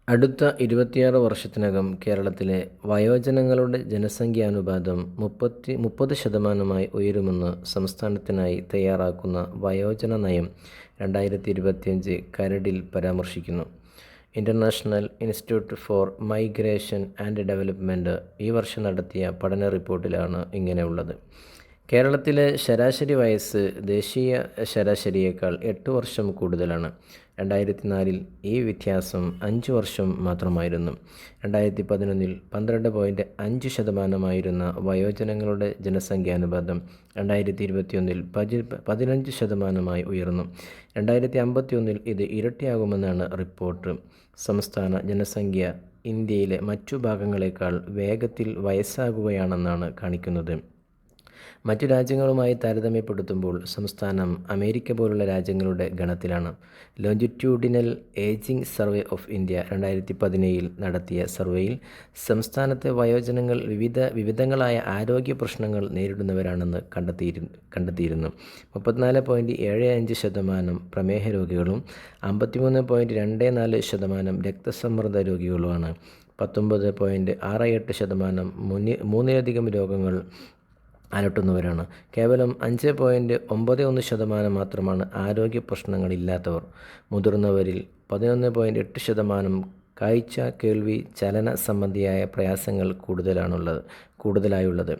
അടുത്ത 26 വർഷത്തിനകം കേരളത്തിലെ വയോജനങ്ങളുടെ ജനസംഖ്യാനുപാതം 30% ഉയരുമെന്ന് സംസ്ഥാനത്തിനായി തയ്യാറാക്കുന്ന വയോജന നയം 2025 കരടിൽ പരാമർശിക്കുന്നു. International institute four migration and development ഈ വർഷം നടത്തിയ പഠന റിപ്പോർട്ടിലാണ് ഇങ്ങനെയുള്ളത്. കേരളത്തിലെ ശരാശരി വയസ്സ് ദേശീയ ശരാശരിയേക്കാൾ 8 വർഷം കൂടുതലാണ്. 2004 ഈ വ്യത്യാസം 5 വർഷം മാത്രമായിരുന്നു. 2011 12.5% വയോജനങ്ങളുടെ ജനസംഖ്യാനുപാതം 2021 15% ഉയർന്നു. 2051 ഇത് ഇരട്ടിയാകുമെന്നാണ് റിപ്പോർട്ട്. സംസ്ഥാന ജനസംഖ്യ ഇന്ത്യയിലെ മറ്റു ഭാഗങ്ങളേക്കാൾ വേഗത്തിൽ വയസ്സാകുകയാണെന്നാണ് കാണിക്കുന്നത്. മറ്റു രാജ്യങ്ങളുമായി താരതമ്യപ്പെടുത്തുമ്പോൾ സംസ്ഥാനം അമേരിക്ക പോലുള്ള രാജ്യങ്ങളുടെ ഗണത്തിലാണ്. Longitudinal ageing survey of India 2017 നടത്തിയ സർവേയിൽ സംസ്ഥാനത്തെ വയോജനങ്ങൾ വിവിധങ്ങളായ ആരോഗ്യ പ്രശ്നങ്ങൾ നേരിടുന്നവരാണെന്ന് കണ്ടെത്തിയിരുന്നു. 34.75% പ്രമേഹ രോഗികളും 53.24% രക്തസമ്മർദ്ദ രോഗികളുമാണ്. 19.68% മൂന്നിലധികം രോഗങ്ങൾ അലട്ടുന്നവരാണ്. കേവലം 5.91% മാത്രമാണ് ആരോഗ്യ പ്രശ്നങ്ങളില്ലാത്തവർ. മുതിർന്നവരിൽ 11.8% കാഴ്ച, കേൾവി, ചലന സംബന്ധിയായ പ്രയാസങ്ങൾ കൂടുതലായുള്ളത്.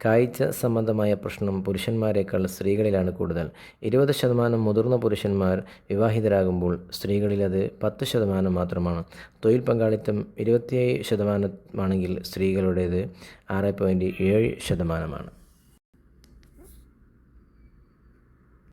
കാഴ്ച സംബന്ധമായ പ്രശ്നം പുരുഷന്മാരെക്കാൾ സ്ത്രീകളിലാണ് കൂടുതൽ. 20% മുതിർന്ന പുരുഷന്മാർ വിവാഹിതരാകുമ്പോൾ സ്ത്രീകളിൽ അത് 10% മാത്രമാണ്. തൊഴിൽ പങ്കാളിത്തം 27% ആണെങ്കിൽ സ്ത്രീകളുടേത് 6.7%.